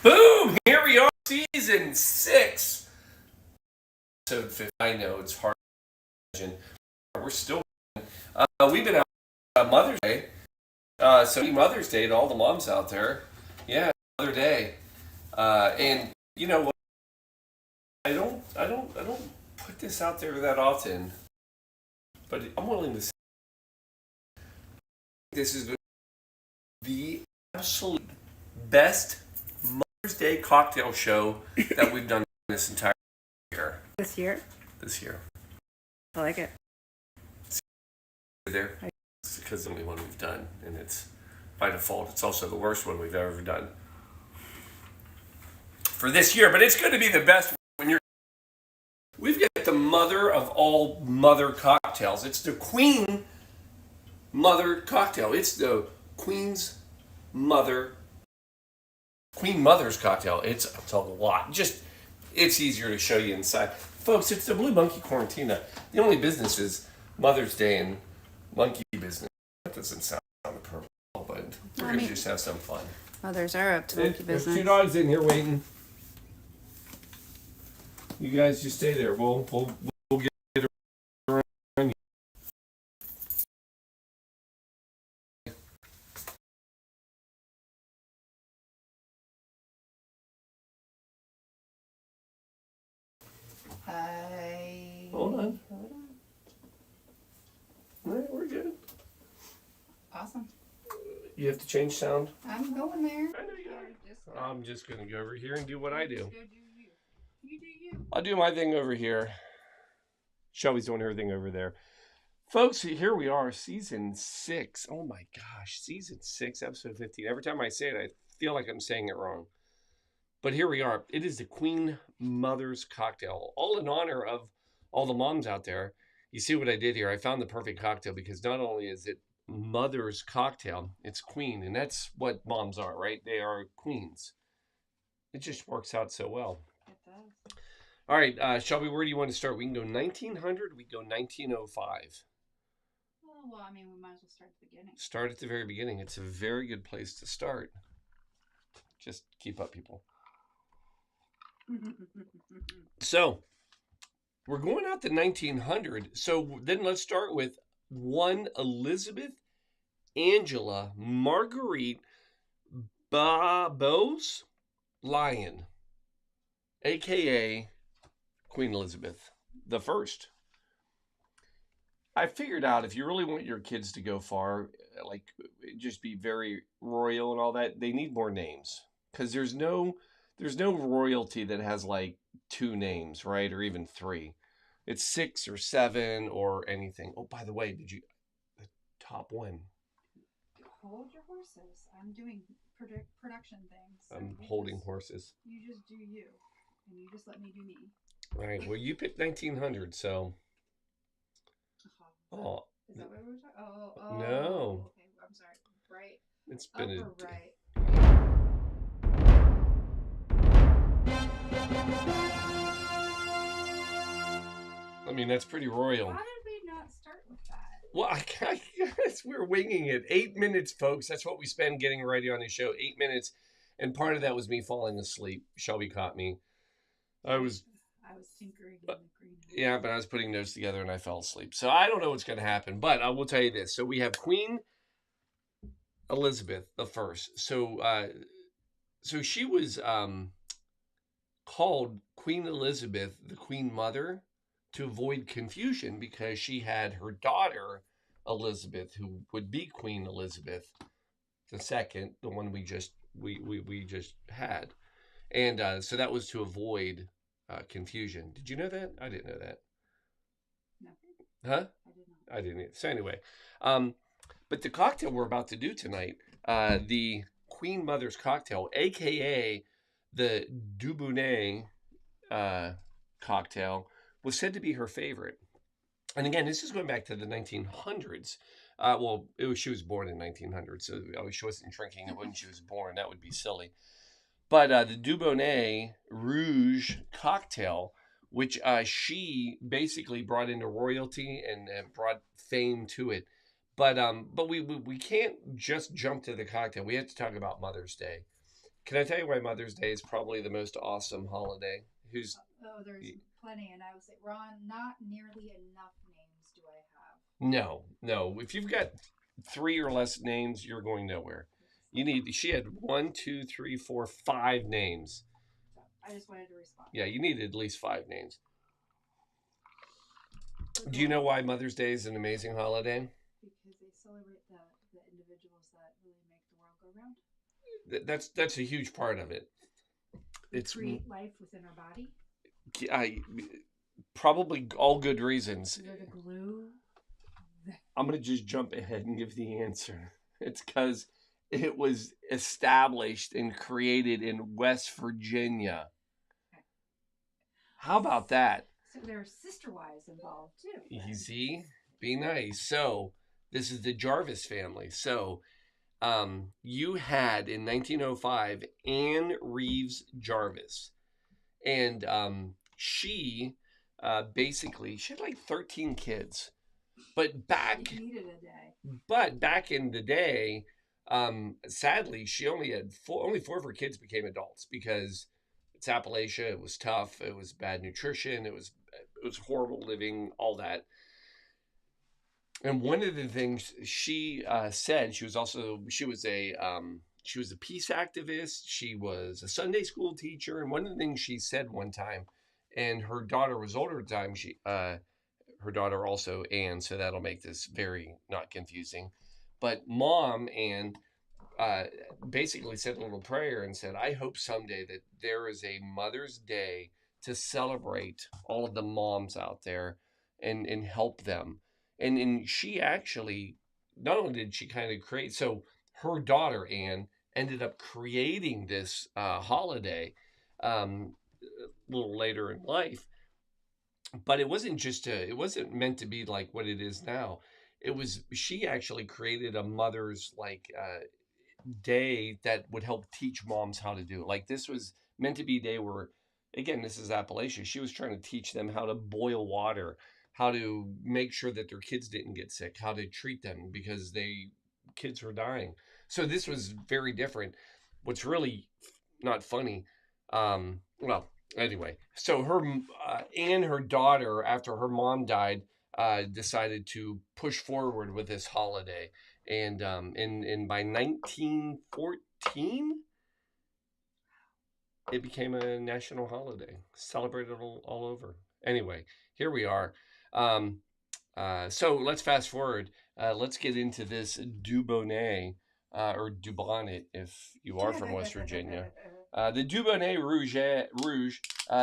Boom! Here we are, season 6, episode 50. I know it's hard to imagine. We're still. We've been out Mother's Day. So happy Mother's Day to all the moms out there. Yeah, Mother Day. And you know what? I don't put this out there that often, but I'm willing to say this is the absolute best Mother's Day cocktail show that we've done this entire year. This year? This year. I like it. There. It's because it's the only one we've done, and it's by default. It's also the worst one we've ever done for this year. But it's going to be the best when you're. We've got the mother of all mother cocktails. It's the Queen Mother cocktail. It's the Queen Mother's cocktail. It's a lot. It's easier to show you inside, folks. It's the Blue Monkey Quarantina. The only business is Mother's Day and monkey business. That doesn't sound appropriate, but we're going to just have some fun. Mothers are up to monkey business. There's 2 dogs in here waiting. You guys just stay there. We'll get around. Hold on. All right, we're good. Awesome. You have to change sound? I'm going there. I know you are. I'm just going to go over here and do what I do. Go do you. You do you. I'll do my thing over here. Shelby's doing her thing over there. Folks, here we are, season 6. Oh my gosh, season 6, episode 15. Every time I say it, I feel like I'm saying it wrong. But here we are. It is the Queen Mother's cocktail, all in honor of all the moms out there. You see what I did here? I found the perfect cocktail because not only is it mother's cocktail, it's queen, and that's what moms are, right? They are queens. It just works out so well. It does. All right, Shelby, where do you want to start? We can go 1900. We can go 1905. Well, I mean, we might as well start at the beginning. Start at the very beginning. It's a very good place to start. Just keep up, people. So, we're going out to 1900. So then let's start with one Elizabeth Angela Marguerite Bowes Lyon, a.k.a. Queen Elizabeth the First. I figured out if you really want your kids to go far, like just be very royal and all that, they need more names. Because there's no royalty that has like 2 names, right? Or even 3. It's 6 or 7 or anything. Oh, by the way, the top one? Hold your horses. I'm doing production things. I'm holding horses. You just do you. And you just let me do me. All right. Well, you picked 1900, so. Oh. Is that what we were talking? Oh. No. Okay, I'm sorry. Right. It's been Upper right. I mean, that's pretty royal. Why did we not start with that? Well, I guess we're winging it. 8 minutes, folks. That's what we spend getting ready on the show. 8 minutes. And part of that was me falling asleep. Shelby caught me. I was tinkering in the greenhouse. Yeah, but I was putting notes together and I fell asleep. So I don't know what's going to happen. But I will tell you this. So we have Queen Elizabeth the First. So she was called Queen Elizabeth, the Queen Mother, to avoid confusion because she had her daughter Elizabeth, who would be Queen Elizabeth II, the one we just had, and so that was to avoid confusion. Did you know that? I didn't know that. No. Huh? I did not. I didn't. So anyway, but the cocktail we're about to do tonight, the Queen Mother's cocktail, aka the Dubonnet cocktail, was said to be her favorite. And again, this is going back to the 1900s. She was born in 1900, so she wasn't drinking it when she was born. That would be silly. But the Dubonnet Rouge cocktail, which she basically brought into royalty and brought fame to it. But we can't just jump to the cocktail. We have to talk about Mother's Day. Can I tell you why Mother's Day is probably the most awesome holiday? Who's Oh, there's plenty, and I would say, Ron, not nearly enough names do I have. no. If you've got 3 or less names, you're going nowhere. You need. She had 1, 2, 3, 4, 5 names. So I just wanted to respond. Yeah, you need at least 5 names. Okay. Do you know why Mother's Day is an amazing holiday? Because they celebrate the individuals that really make the world go round. That's a huge part of it. It's Create life within our body. Probably all good reasons. They're the glue. I'm going to just jump ahead and give the answer. It's because it was established and created in West Virginia. How about that? So there are sister wives involved too. Easy. Be nice. So this is the Jarvis family. So you had in 1905 Anne Reeves Jarvis. And she basically, she had like 13 kids. But back She needed a day. But back in the day, sadly, she only had only 4 of her kids became adults because it's Appalachia. It was tough. It was bad nutrition. It was horrible living. All that. And one of the things she said, she was a peace activist. She was a Sunday school teacher, and one of the things she said one time, and her daughter was older at the time. Her daughter also Anne, so that'll make this very not confusing. But Mom Anne basically said a little prayer and said, "I hope someday that there is a Mother's Day to celebrate all of the moms out there and help them." And she actually, not only did she kind of create, so her daughter Anne ended up creating this holiday a little later in life. But it wasn't meant to be like what it is now. She actually created a mother's day that would help teach moms how to do it. Like this was meant to be a day where, again, this is Appalachia. She was trying to teach them how to boil water, how to make sure that their kids didn't get sick, how to treat them because kids were dying. So this was very different. What's really not funny, well, anyway, so her daughter, after her mom died, decided to push forward with this holiday, and by 1914, it became a national holiday, celebrated all over. Anyway, here we are. So let's fast forward. Let's get into this Dubonnet, or Dubonnet if you are from West Virginia. The Dubonnet Rouge.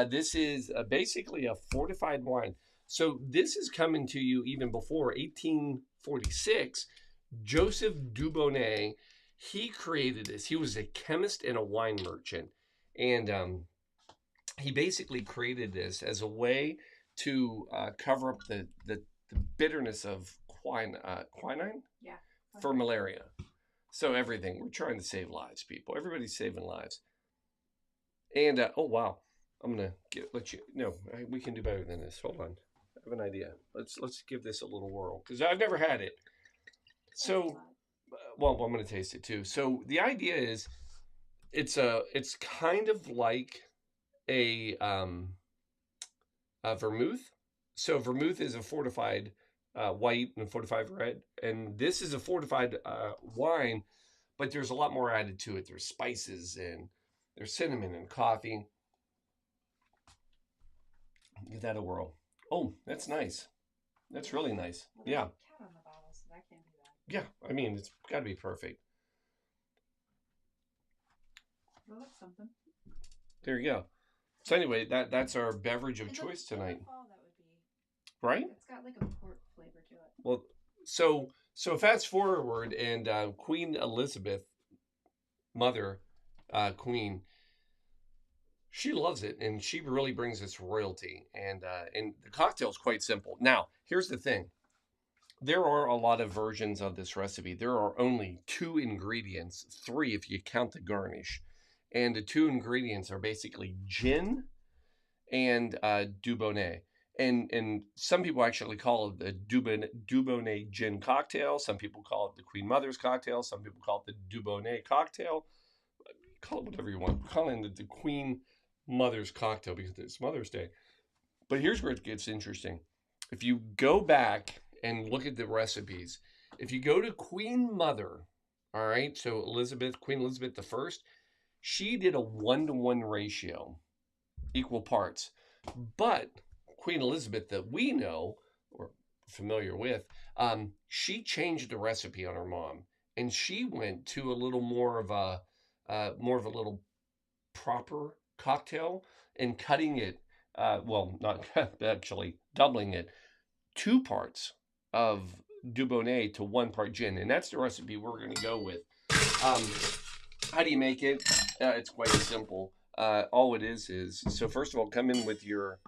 This is basically a fortified wine. So this is coming to you even before 1846. Joseph Dubonnet, he created this. He was a chemist and a wine merchant. And he basically created this as a way to cover up the bitterness of quinine? Yeah. For malaria. So everything. We're trying to save lives, people. Everybody's saving lives. And, oh, wow. I'm going to let you, no, we can do better than this. Hold on. I have an idea. Let's give this a little whirl because I've never had it. So, well, I'm going to taste it too. So the idea is it's kind of like a vermouth. So vermouth is a fortified white and a fortified red. And this is a fortified wine, but there's a lot more added to it. There's spices and there's cinnamon and coffee. Give that a whirl. Oh, that's nice. That's really nice. Well, Yeah. there's a cat on the bottle, so that can't be bad. Yeah. I mean, it's got to be perfect. Well, that's something. There you go. So anyway, that's our beverage of choice tonight. In the fall, that would be. Right? It's got like a port flavor to it. Well, so fast forward, and Queen Elizabeth, mother, Queen, she loves it, and she really brings this royalty. And the cocktail is quite simple. Now, here's the thing. There are a lot of versions of this recipe. There are only 2 ingredients, 3 if you count the garnish. And the 2 ingredients are basically gin and Dubonnet. And some people actually call it the Dubonnet gin cocktail. Some people call it the Queen Mother's cocktail. Some people call it the Dubonnet cocktail. call it whatever you want. Call it the Queen Mother's cocktail because it's Mother's Day. But here's where it gets interesting. If you go back and look at the recipes, if you go to Queen Mother, all right, so Queen Elizabeth I, she did a 1-to-1 ratio, equal parts. But Queen Elizabeth that we know or familiar with, she changed the recipe on her mom, and she went to a little more of a little proper cocktail and cutting it. Well, not actually doubling it, 2 parts of Dubonnet to 1 part gin, and that's the recipe we're going to go with. How do you make it? It's quite simple. All it is so first of all, come in with your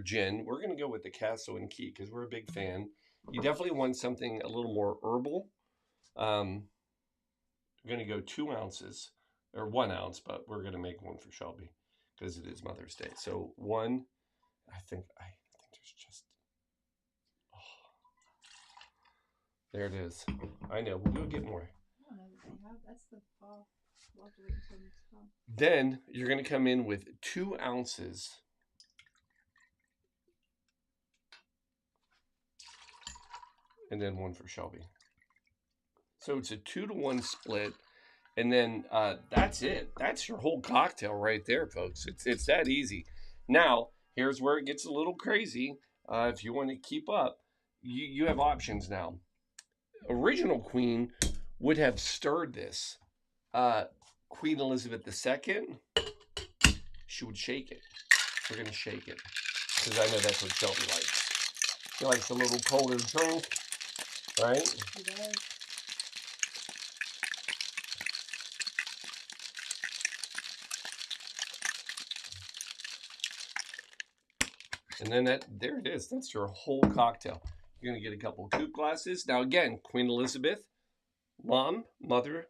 gin. We're going to go with the Castle and Key because we're a big fan. You definitely want something a little more herbal. We're going to go 2 ounces or 1 ounce, but we're going to make one for Shelby because it is Mother's Day. So 1, I think there's just, there it is. I know, we'll get more. I don't know that they have. That's the fall. We'll have to wait until next fall. Then you're going to come in with 2 ounces and then 1 for Shelby. So it's a 2-to-1 split, and then that's it. That's your whole cocktail right there, folks. It's that easy. Now, here's where it gets a little crazy. If you want to keep up, you have options now. Original Queen would have stirred this. Queen Elizabeth II, she would shake it. We're going to shake it because I know that's what Shelby likes. She likes a little colder drink, right? She does. And then there it is. That's your whole cocktail. You're going to get a couple coupe glasses. Now, again, Queen Elizabeth, Queen Mother,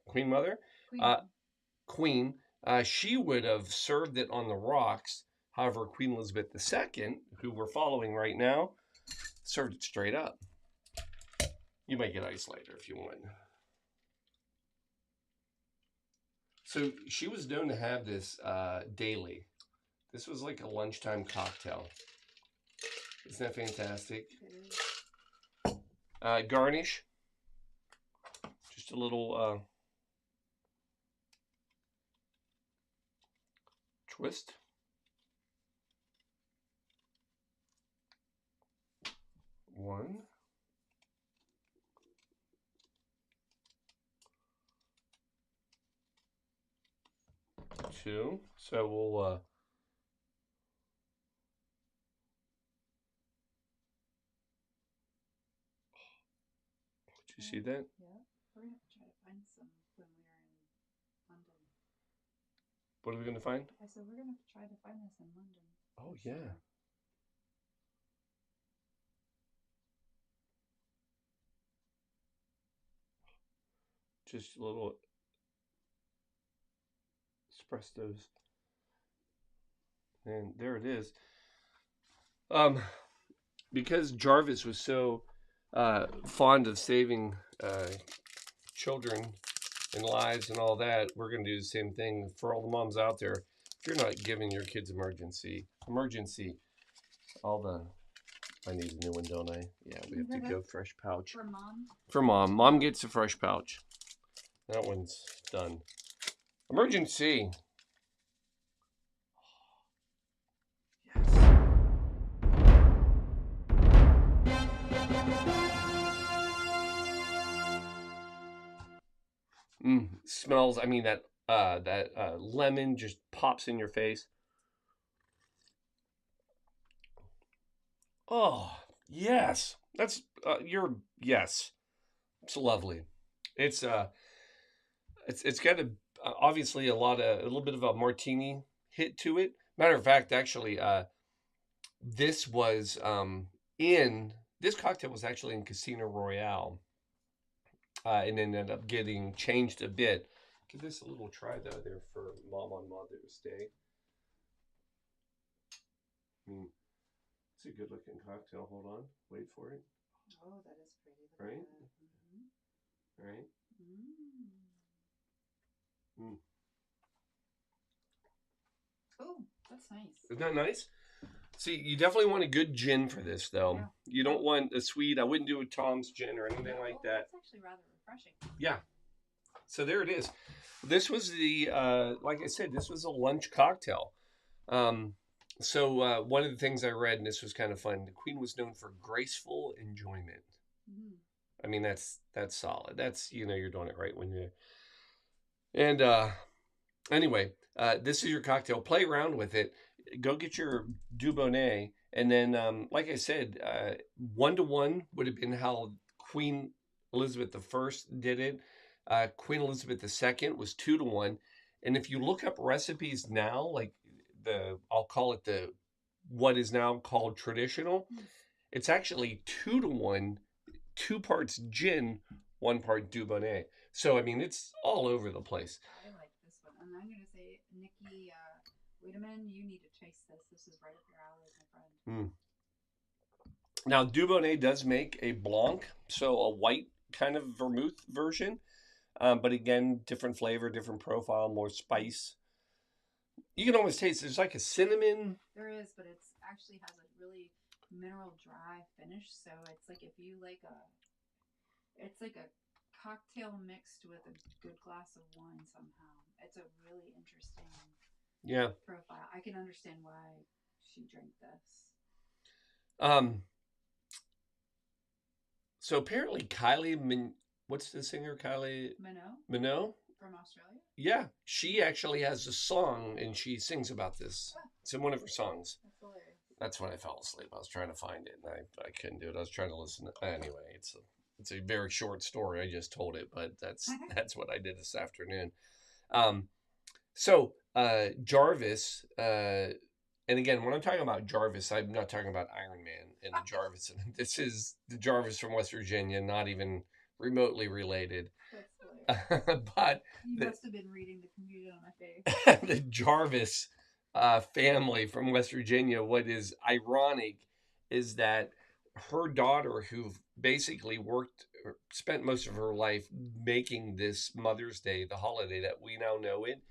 Queen. She would have served it on the rocks. However, Queen Elizabeth II, who we're following right now, served it straight up. You might get ice later if you want. So she was known to have this daily. This was like a lunchtime cocktail. Isn't that fantastic? Garnish. Just a little twist. One. Two. So we'll did you see that? Yeah. We're going to have to try to find some when we are in London. What are we going to find? I said we're going to have to try to find this in London. Oh, yeah. Just a little espressos. And there it is. Because Jarvis was so fond of saving children and lives and all that, we're going to do the same thing for all the moms out there. If you're not giving your kids emergency, I need a new one, don't I? Yeah, we have to go fresh pouch. For mom? For mom. Mom gets a fresh pouch. That one's done. Emergency. Smells. I mean that lemon just pops in your face. Oh yes, that's yes. It's lovely. It's got obviously a little bit of a martini hit to it. Matter of fact, actually, this cocktail was actually in Casino Royale. And ended up getting changed a bit. Give this a little try though there for Mom on Mother's Day. It's a good looking cocktail. Hold on, wait for it. Oh, that is pretty. Right? Mm-hmm. Right? that's nice. Isn't that nice? See, you definitely want a good gin for this, though. Yeah. You don't want a sweet. I wouldn't do a Tom's gin or anything like that. That's actually rather refreshing. Yeah. So there it is. This was the, like I said, this was a lunch cocktail. So one of the things I read, and this was kind of fun, the Queen was known for graceful enjoyment. Mm. I mean, that's solid. That's, you're doing it right when you. And anyway, this is your cocktail. Play around with it. Go get your Dubonnet. And then, like I said, 1-to-1 would have been how Queen Elizabeth I did it. Queen Elizabeth II was 2-to-1. And if you look up recipes now, like I'll call it what is now called traditional, it's actually 2-to-1, 2 parts gin, 1 part Dubonnet. So, I mean, it's all over the place. I like this one. And I'm going to say, Nikki, wait a minute, you need to taste this. This is right up your alley, my friend. Now, Dubonnet does make a blanc, so a white kind of vermouth version. But again, different flavor, different profile, more spice. You can almost taste there's like a cinnamon. There is, but it actually has a really mineral dry finish. So it's like if you it's like a cocktail mixed with a good glass of wine somehow. It's a really interesting profile. I can understand why she drank this. So apparently Kylie what's the singer? Kylie Minogue from Australia? Yeah, she actually has a song and she sings about this. It's in one of her songs. That's hilarious. That's when I fell asleep. I was trying to find it and I couldn't do it. I was trying to listen to anyway. It's a very short story. I just told it, but that's what I did this afternoon. So Jarvis, and again, when I'm talking about Jarvis, I'm not talking about Iron Man and the Jarvis. This is the Jarvis from West Virginia, not even remotely related. But you must have been reading the confusion on my face. The Jarvis family from West Virginia. What is ironic is that her daughter, who basically spent most of her life making this Mother's Day, the holiday that we now know it,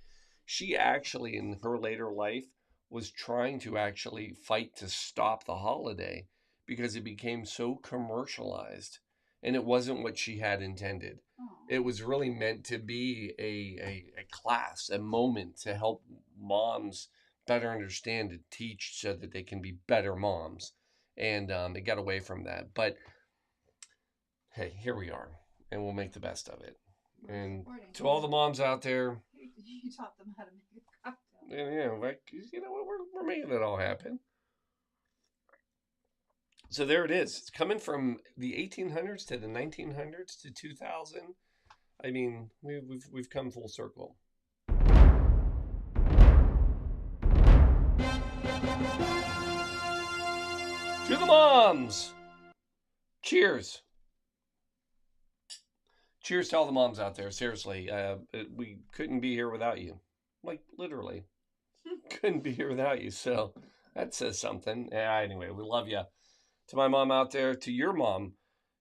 she actually in her later life was trying to actually fight to stop the holiday because it became so commercialized and it wasn't what she had intended. It was really meant to be a class, a moment to help moms better understand and teach so that they can be better moms. And it got away from that. But hey, here we are, and we'll make the best of it. And to all the moms out there, you taught them how to make a cocktail. Yeah, we're making it all happen. So there it is. It's coming from the 1800s to the 1900s to 2000. I mean, we've come full circle. To the moms! Cheers! Cheers to all the moms out there. Seriously, we couldn't be here without you. Like, literally. Couldn't be here without you. So that says something. Yeah, anyway, we love you. To my mom out there, to your mom,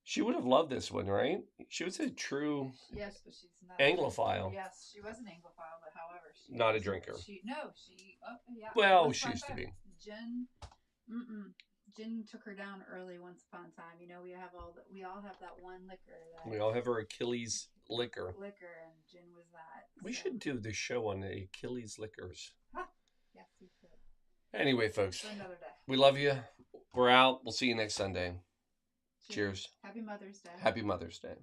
she would have loved this one, right? She was a true yes, but she's not Anglophile. Yes, she was an Anglophile, but however, she not a drinker. Yeah. Well, she used to be. Gin took her down early once upon a time. We all have that one liquor. We all have our Achilles liquor. And gin was that. We should do the show on the Achilles liquors. Huh. Yes, we should. Anyway, folks, For another day. We love you. We're out. We'll see you next Sunday. Cheers. Happy Mother's Day. Happy Mother's Day.